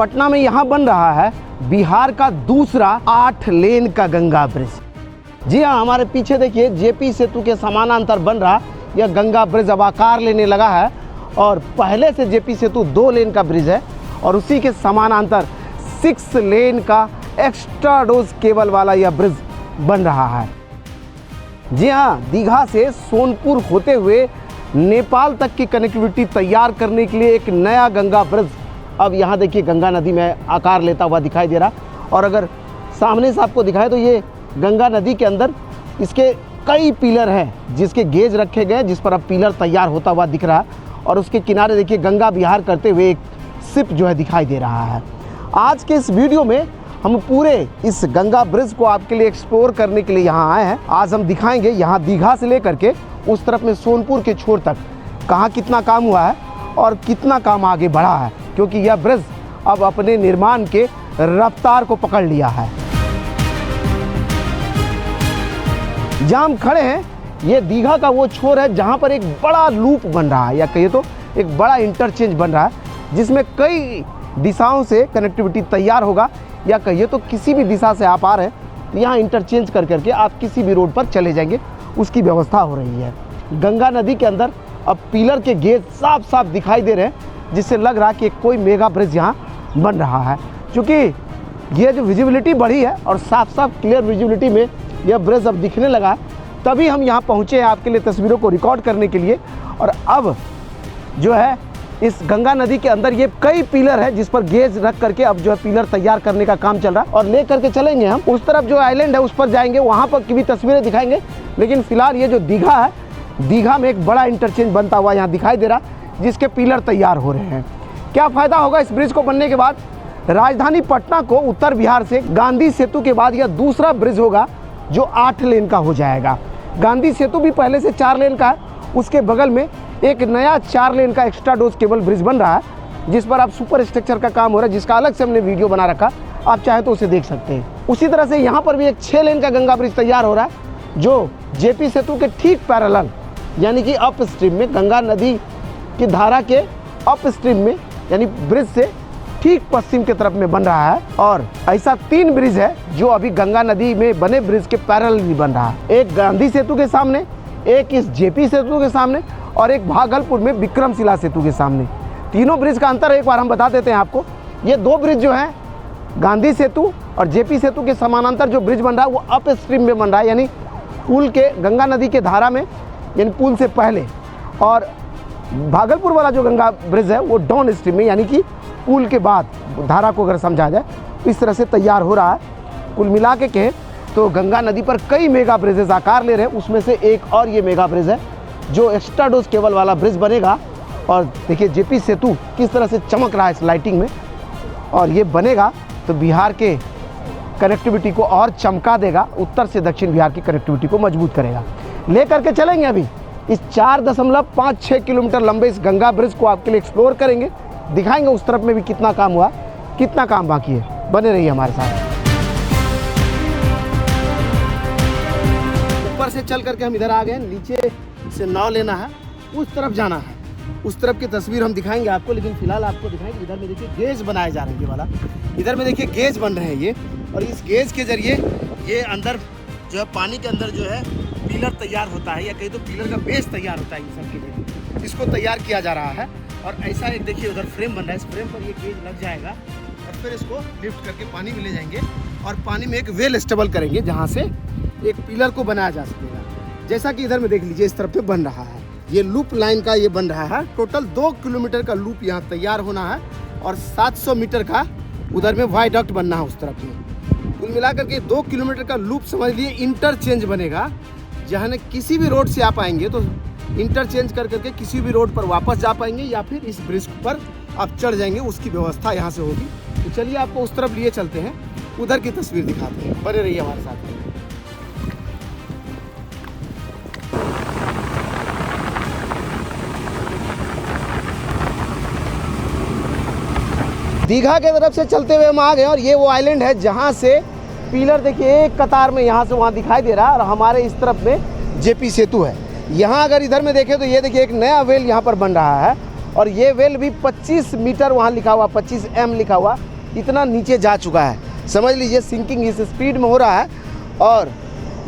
पटना में यहाँ बन रहा है बिहार का दूसरा 8 लेन का गंगा ब्रिज। जी हाँ, हमारे पीछे देखिए जेपी सेतु के समानांतर बन रहा यह गंगा ब्रिज अब आकार लेने लगा है और पहले से जेपी सेतु 2 लेन का ब्रिज है और उसी के समानांतर 6 लेन का एक्स्ट्रा डोज केबल वाला यह ब्रिज बन रहा है। जी हाँ, दीघा से सोनपुर होते हुए नेपाल तक की कनेक्टिविटी तैयार करने के लिए एक नया गंगा ब्रिज अब यहाँ देखिए गंगा नदी में आकार लेता हुआ दिखाई दे रहा। और अगर सामने से आपको दिखाए तो ये गंगा नदी के अंदर इसके कई पिलर हैं जिसके गेज रखे गए, जिस पर अब पिलर तैयार होता हुआ दिख रहा है और उसके किनारे देखिए गंगा विहार करते हुए एक शिप जो है दिखाई दे रहा है। आज के इस वीडियो में हम पूरे इस गंगा ब्रिज को आपके लिए एक्सप्लोर करने के लिए यहाँ आए हैं। आज हम दिखाएंगे यहाँ दीघा से लेकर के उस तरफ में सोनपुर के छोर तक कहाँ कितना काम हुआ है और कितना काम आगे बढ़ा है, क्योंकि यह ब्रिज अब अपने निर्माण के रफ्तार को पकड़ लिया है। जहाँ हम खड़े हैं ये दीघा का वो छोर है जहाँ पर एक बड़ा लूप बन रहा है या कहिए तो एक बड़ा इंटरचेंज बन रहा है जिसमें कई दिशाओं से कनेक्टिविटी तैयार होगा, या कहिए तो किसी भी दिशा से आप आ रहे हैं तो यहाँ इंटरचेंज कर करके आप किसी भी रोड पर चले जाएंगे, उसकी व्यवस्था हो रही है। गंगा नदी के अंदर अब पिलर के गेज साफ साफ दिखाई दे रहे हैं जिससे लग रहा है कि कोई मेगा ब्रिज यहाँ बन रहा है। क्योंकि ये जो विजिबिलिटी बढ़ी है और साफ साफ क्लियर विजिबिलिटी में यह ब्रिज अब दिखने लगा है, तभी हम यहाँ पहुँचे हैं आपके लिए तस्वीरों को रिकॉर्ड करने के लिए। और अब जो है इस गंगा नदी के अंदर ये कई पिलर है जिस पर गेज रख करके अब जो है पिलर तैयार करने का काम चल रहा है और ले करके चलेंगे हम उस तरफ जो आइलैंड है उस पर जाएंगे, वहाँ पर की भी तस्वीरें दिखाएंगे। लेकिन फिलहाल ये जो दीघा है, दीघा में एक बड़ा इंटरचेंज बनता हुआ यहाँ दिखाई दे रहा जिसके पिलर तैयार हो रहे हैं। क्या फ़ायदा होगा इस ब्रिज को बनने के बाद? राजधानी पटना को उत्तर बिहार से गांधी सेतु के बाद यह दूसरा ब्रिज होगा जो 8 लेन का हो जाएगा। गांधी सेतु भी पहले से 4 लेन का है, उसके बगल में एक नया 4 लेन का एक्स्ट्रा डोज केबल ब्रिज बन रहा है जिस पर आप सुपर स्ट्रक्चर का काम हो रहा है, जिसका अलग से हमने वीडियो बना रखा, आप चाहे तो उसे देख सकते हैं। उसी तरह से यहाँ पर भी एक 6 लेन का गंगा ब्रिज तैयार हो रहा है जो जेपी सेतु के ठीक पैरेलल यानी कि अप स्ट्रीम में, गंगा नदी की धारा के अप स्ट्रीम में यानी ब्रिज से ठीक पश्चिम की तरफ में बन रहा है। और ऐसा 3 ब्रिज है जो अभी गंगा नदी में बने ब्रिज के पैरेलल भी बन रहा है। एक गांधी सेतु के सामने, एक इस जेपी सेतु के सामने और एक भागलपुर में विक्रमशिला सेतु के सामने। तीनों ब्रिज का अंतर एक बार हम बता देते हैं आपको। ये 2 ब्रिज जो हैं गांधी सेतु और जेपी सेतु के समानांतर जो ब्रिज बन रहा है वो अप स्ट्रीम में बन रहा है, यानी पुल के गंगा नदी के धारा में, यानी पुल से पहले। और भागलपुर वाला जो गंगा ब्रिज है वो डाउन स्ट्रीम में, यानी कि पुल के बाद, धारा को अगर समझा जाए तो इस तरह से तैयार हो रहा है। कुल मिला के कहें तो गंगा नदी पर कई मेगा ब्रिजेस आकार ले रहे हैं, उसमें से एक और ये मेगा ब्रिज है जो एक्स्ट्रा डोज केबल वाला ब्रिज बनेगा। और देखिए जेपी सेतु किस तरह से चमक रहा है इस लाइटिंग में, और ये बनेगा तो बिहार के कनेक्टिविटी को और चमका देगा, उत्तर से दक्षिण बिहार की कनेक्टिविटी को मजबूत करेगा। ले करके चलेंगे अभी इस 4.56 किलोमीटर लंबे इस गंगा ब्रिज को आपके लिए एक्सप्लोर करेंगे, दिखाएंगे उस तरफ में भी कितना काम हुआ, कितना काम बाकी है। बने रहिए हमारे साथ। ऊपर से चल करके हम इधर आ गए, नीचे से नाव लेना है, उस तरफ जाना है, उस तरफ की तस्वीर हम दिखाएंगे आपको। लेकिन फिलहाल आपको दिखाएंगे इधर में देखिए गेज बनाए जा रहे हैं, ये वाला इधर में देखिए गेज बन रहे हैं ये, और इस गेज के जरिए ये अंदर जो है पानी के अंदर जो है पिलर तैयार होता है, या कहीं तो पिलर का बेस तैयार होता है, ये सब के लिए इसको तैयार किया जा रहा है। और ऐसा एक देखिए उधर फ्रेम बन रहा है, इस फ्रेम पर ये गेज लग जाएगा और फिर इसको लिफ्ट करके पानी में ले जाएंगे और पानी में एक वेल स्टेबल करेंगे जहाँ से एक पिलर को बनाया जा सकेगा। जैसा कि इधर में देख लीजिए इस तरफ पे बन रहा है, ये लूप लाइन का ये बन रहा है। टोटल 2 किलोमीटर का लूप यहाँ तैयार होना है और 700 मीटर का उधर में वाइडक्ट बनना है उस तरफ में। कुल मिलाकर के 2 किलोमीटर का लूप समझ लिए इंटरचेंज बनेगा, जहाँ किसी भी रोड से आप आएंगे तो इंटरचेंज कर करके किसी भी रोड पर वापस जा पाएंगे या फिर इस ब्रिज पर आप चढ़ जाएंगे, उसकी व्यवस्था यहाँ से होगी। तो चलिए आपको उस तरफ लिए चलते हैं, उधर की तस्वीर दिखाते हैं, बने रहिए हमारे साथ। दीघा के तरफ से चलते हुए हम आ गए और ये वो आइलैंड है जहाँ से पिलर देखिए एक कतार में यहाँ से वहाँ दिखाई दे रहा है और हमारे इस तरफ में जेपी सेतु है। यहाँ अगर इधर में देखें तो ये देखिए एक नया वेल यहाँ पर बन रहा है और ये वेल भी 25 मीटर वहाँ लिखा हुआ, 25 M लिखा हुआ, इतना नीचे जा चुका है। समझ लीजिए सिंकिंग इस स्पीड में हो रहा है। और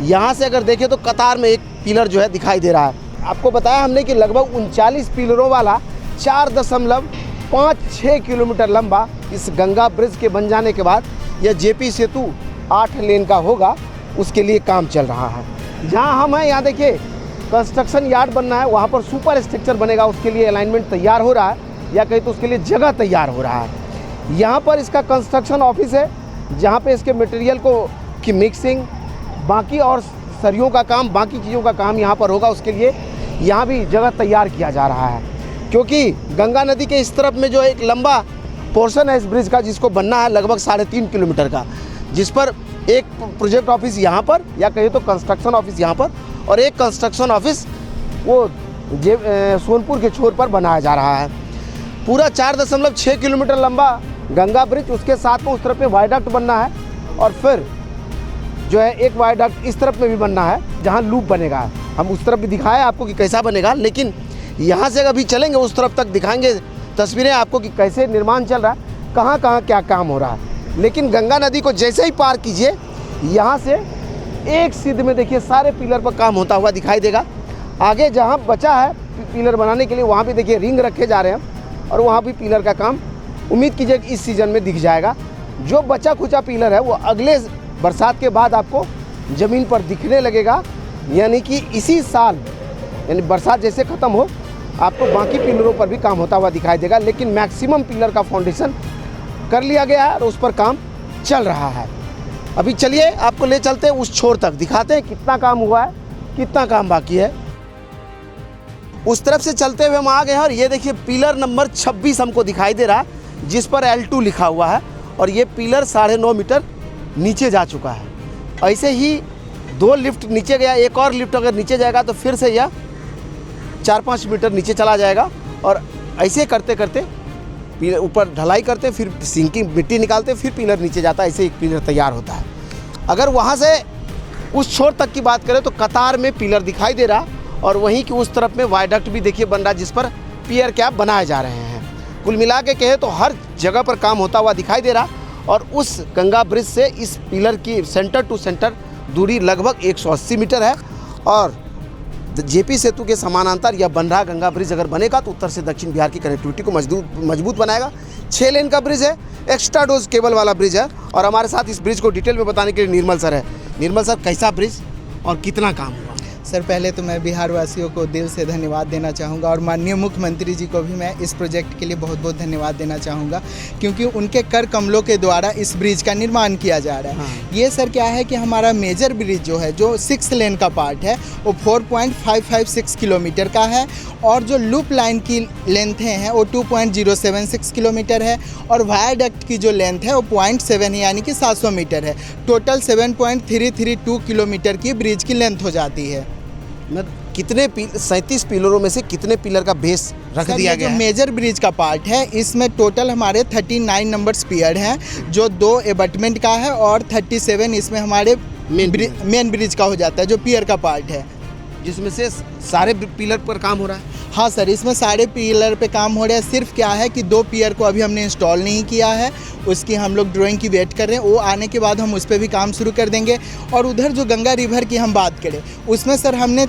यहाँ से अगर देखें तो कतार में एक पिलर जो है दिखाई दे रहा है। आपको बताया हमने कि लगभग 39 पिलरों वाला 4.56 किलोमीटर लंबा इस गंगा ब्रिज के बन जाने के बाद यह जेपी सेतु 8 लेन का होगा, उसके लिए काम चल रहा है। जहाँ हम हैं यहाँ देखिए कंस्ट्रक्शन यार्ड बनना है, वहाँ पर सुपर स्ट्रक्चर बनेगा, उसके लिए अलाइनमेंट तैयार हो रहा है, या कहीं तो उसके लिए जगह तैयार हो रहा है। यहाँ पर इसका कंस्ट्रक्शन ऑफिस है, जहाँ पे इसके मटेरियल की मिक्सिंग, बाकी और सरियों का काम, बाकी चीज़ों का काम यहाँ पर होगा। उसके लिए यहाँ भी जगह तैयार किया जा रहा है, क्योंकि गंगा नदी के इस तरफ में जो एक लंबा पोर्शन है इस ब्रिज का, जिसको बनना है लगभग 3.5 किलोमीटर का, जिस पर एक प्रोजेक्ट ऑफिस यहाँ पर, या कहिए तो कंस्ट्रक्शन ऑफिस यहाँ पर, और एक कंस्ट्रक्शन ऑफिस वो सोनपुर के छोर पर बनाया जा रहा है। पूरा 4.6 किलोमीटर लंबा गंगा ब्रिज, उसके साथ में उस तरफ में वायडक्ट बनना है, और फिर जो है एक वायडक्ट इस तरफ में भी बनना है, जहाँ लूप बनेगा। हम उस तरफ भी दिखाए आपको कि कैसा बनेगा, लेकिन यहाँ से अभी चलेंगे उस तरफ तक दिखाएंगे तस्वीरें आपको कि कैसे निर्माण चल रहा है, कहाँ कहाँ क्या काम हो रहा है। लेकिन गंगा नदी को जैसे ही पार कीजिए, यहाँ से एक सिद्ध में देखिए सारे पिलर पर काम होता हुआ दिखाई देगा। आगे जहाँ बचा है पिलर बनाने के लिए, वहाँ भी देखिए रिंग रखे जा रहे हैं, और वहाँ भी पिलर का काम उम्मीद कीजिए कि इस सीज़न में दिख जाएगा। जो बचा खुचा पिलर है वो अगले बरसात के बाद आपको ज़मीन पर दिखने लगेगा, यानी कि इसी साल, यानी बरसात जैसे ख़त्म हो, आपको बाकी पिलरों पर भी काम होता हुआ दिखाई देगा। लेकिन मैक्सिमम पिलर का फाउंडेशन कर लिया गया है और उस पर काम चल रहा है। अभी चलिए आपको ले चलते हैं उस छोर तक, दिखाते हैं कितना काम हुआ है, कितना काम बाकी है। उस तरफ से चलते हुए हम आ गए हैं, और ये देखिए पिलर नंबर 26 हमको दिखाई दे रहा है, जिस पर L2 लिखा हुआ है, और ये पिलर 9.5 मीटर नीचे जा चुका है। ऐसे ही 2 लिफ्ट नीचे गया, एक और लिफ्ट अगर नीचे जाएगा तो फिर से यह 4-5 मीटर नीचे चला जाएगा, और ऐसे करते करते पिलर ऊपर ढलाई करते, फिर सिंकिंग मिट्टी निकालते, फिर पिलर नीचे जाता है, ऐसे एक पिलर तैयार होता है। अगर वहाँ से उस छोर तक की बात करें तो कतार में पिलर दिखाई दे रहा, और वहीं की उस तरफ में वायडक्ट भी देखिए बन रहा, जिस पर पियर कैप बनाए जा रहे हैं। कुल मिला के कहे तो हर जगह पर काम होता हुआ दिखाई दे रहा, और उस गंगा ब्रिज से इस पिलर की सेंटर टू सेंटर दूरी लगभग 180 मीटर है। और जेपी सेतु के समानांतर यह बन रहा गंगा ब्रिज अगर बनेगा तो उत्तर से दक्षिण बिहार की कनेक्टिविटी को मजबूत बनाएगा। 6 लेन का ब्रिज है, एक्स्ट्रा डोज केबल वाला ब्रिज है। और हमारे साथ इस ब्रिज को डिटेल में बताने के लिए निर्मल सर है। निर्मल सर, कैसा ब्रिज और कितना काम हुआ? सर, पहले तो मैं बिहार वासियों को दिल से धन्यवाद देना चाहूँगा, और माननीय मुख्यमंत्री जी को भी मैं इस प्रोजेक्ट के लिए बहुत बहुत धन्यवाद देना चाहूँगा, क्योंकि उनके कर कमलों के द्वारा इस ब्रिज का निर्माण किया जा रहा है। हाँ। ये सर क्या है कि हमारा मेजर ब्रिज जो है, जो 6 लेन का पार्ट है, वो 4.556 किलोमीटर का है, और जो लूप लाइन की लेंथ है वो 2.076 किलोमीटर है, और वायाडक्ट की जो लेंथ है वो 0.7 है, यानी कि 700 मीटर है। टोटल 7.332 किलोमीटर की ब्रिज की लेंथ हो जाती है। कितने 37 पिलरों में से कितने पिलर का बेस रख दिया गया है? जो मेजर ब्रिज का पार्ट है, इसमें टोटल हमारे 39 नंबर्स पियर हैं, जो 2 एबटमेंट का है, और 37 इसमें हमारे मेन ब्रिज का हो जाता है, जो पियर का पार्ट है, जिसमें से सारे पिलर पर काम हो रहा है। हाँ सर, इसमें सारे पिलर पे काम हो रहा है। सिर्फ क्या है कि 2 पिलर को अभी हमने इंस्टॉल नहीं किया है, उसकी हम लोग ड्राइंग की वेट कर रहे हैं। वो आने के बाद हम उस पर भी काम शुरू कर देंगे। और उधर जो गंगा रिवर की हम बात करें, उसमें सर हमने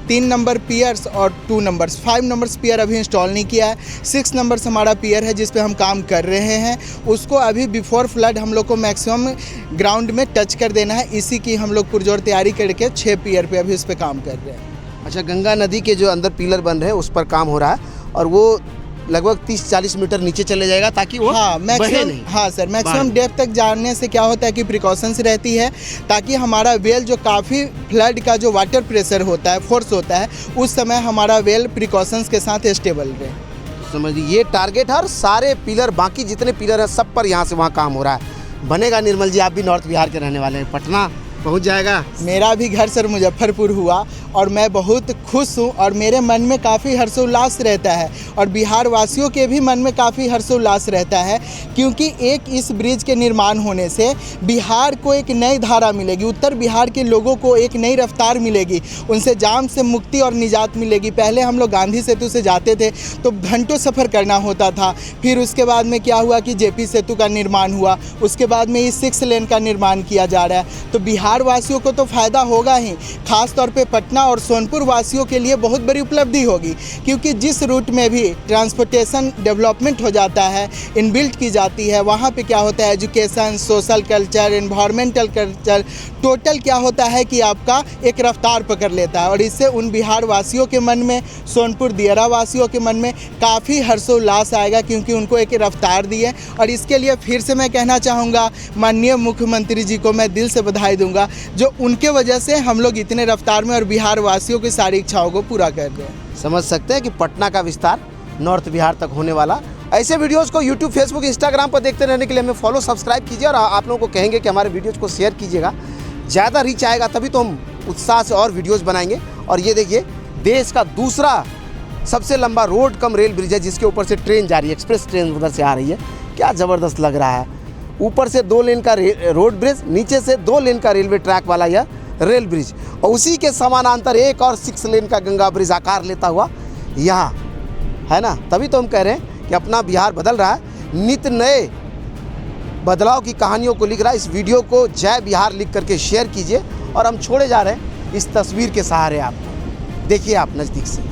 3 नंबर पियर्स और 2 नंबर्स 5 नंबर्स पियर अभी इंस्टॉल नहीं किया है। 6 नंबर्स हमारा पियर है जिस पे हम काम कर रहे हैं। उसको अभी बिफोर फ्लड हम लोग को मैक्सिमम ग्राउंड में टच कर देना है। इसी की हम लोग पुरजोर तैयारी करके 6 पियर पे अभी उस पर काम कर रहे हैं। अच्छा, गंगा नदी के जो अंदर पिलर बन रहे हैं उस पर काम हो रहा है, और वो लगभग 30-40 मीटर नीचे चले जाएगा ताकि वो मैक्सिमम सर मैक्सिमम डेप्थ तक जाने से क्या होता है कि प्रिकॉशंस रहती है, ताकि हमारा वेल जो काफ़ी फ्लड का जो वाटर प्रेशर होता है, फोर्स होता है, उस समय हमारा वेल प्रिकॉशंस के साथ स्टेबल रहे। समझिए ये टारगेट है, और सारे पिलर, बाकी जितने पिलर हैं सब पर यहाँ से वहाँ काम हो रहा है। बनेगा। निर्मल जी, आप भी नॉर्थ बिहार के रहने वाले हैं, पटना पहुंच जाएगा। मेरा भी घर सर मुजफ्फरपुर हुआ और मैं बहुत खुश हूँ और मेरे मन में काफ़ी हर्षोल्लास रहता है और बिहार वासियों के भी मन में काफ़ी हर्षोल्लास रहता है, क्योंकि एक इस ब्रिज के निर्माण होने से बिहार को एक नई धारा मिलेगी, उत्तर बिहार के लोगों को एक नई रफ्तार मिलेगी, उनसे जाम से मुक्ति और निजात मिलेगी। पहले हम लोग गांधी सेतु से जाते थे तो घंटों सफ़र करना होता था, फिर उसके बाद में क्या हुआ कि जेपी सेतु का निर्माण हुआ, उसके बाद में इस 6 लेन का निर्माण किया जा रहा है। तो बिहार वासियों को तो फ़ायदा होगा ही, खास तौर पे पटना और सोनपुर वासियों के लिए बहुत बड़ी उपलब्धि होगी, क्योंकि जिस रूट में भी ट्रांसपोर्टेशन डेवलपमेंट हो जाता है, इनबिल्ट की जाती है, वहाँ पे क्या होता है education, social culture, environmental culture, total क्या होता है कि आपका एक रफ्तार पकड़ लेता है और इससे उन बिहार वासियों के मन में, सोनपुर दियरा वासियों के मन में काफ़ी हर्षोल्लास आएगा, क्योंकि उनको एक रफ्तार दी है। और इसके लिए फिर से मैं कहना चाहूँगा माननीय मुख्यमंत्री जी को मैं दिल से बधाई दूंगा, जो उनके वजह से हम लोग इतने रफ्तार में और बिहार वासियों की सारी इच्छाओं को पूरा कर रहे हैं। समझ सकते हैं कि पटना का विस्तार नॉर्थ बिहार तक होने वाला। ऐसे वीडियोस को यूट्यूब, फेसबुक, इंस्टाग्राम पर देखते रहने के लिए हमें फॉलो, सब्सक्राइब कीजिए और आप लोगों को कहेंगे कि हमारे वीडियोज़ को शेयर कीजिएगा। ज़्यादा रीच आएगा तभी तो हम उत्साह से और वीडियोस बनाएंगे। और ये देखिए, देश का दूसरा सबसे लंबा रोड कम रेल ब्रिज है, जिसके ऊपर से ट्रेन जा रही है, एक्सप्रेस ट्रेन उधर से आ रही है। क्या ज़बरदस्त लग रहा है। ऊपर से 2 लेन का रोड ब्रिज, नीचे से 2 लेन का रेलवे ट्रैक वाला यह रेल ब्रिज, और उसी के समानांतर एक और 6 लेन का गंगा ब्रिज आकार लेता हुआ यहाँ है ना। तभी तो हम कह रहे हैं कि अपना बिहार बदल रहा है, नित्य नए बदलाव की कहानियों को लिख रहा है। इस वीडियो को जय बिहार लिख करके शेयर कीजिए और हम छोड़े जा रहे हैं इस तस्वीर के सहारे आपको। देखिए आप नज़दीक से।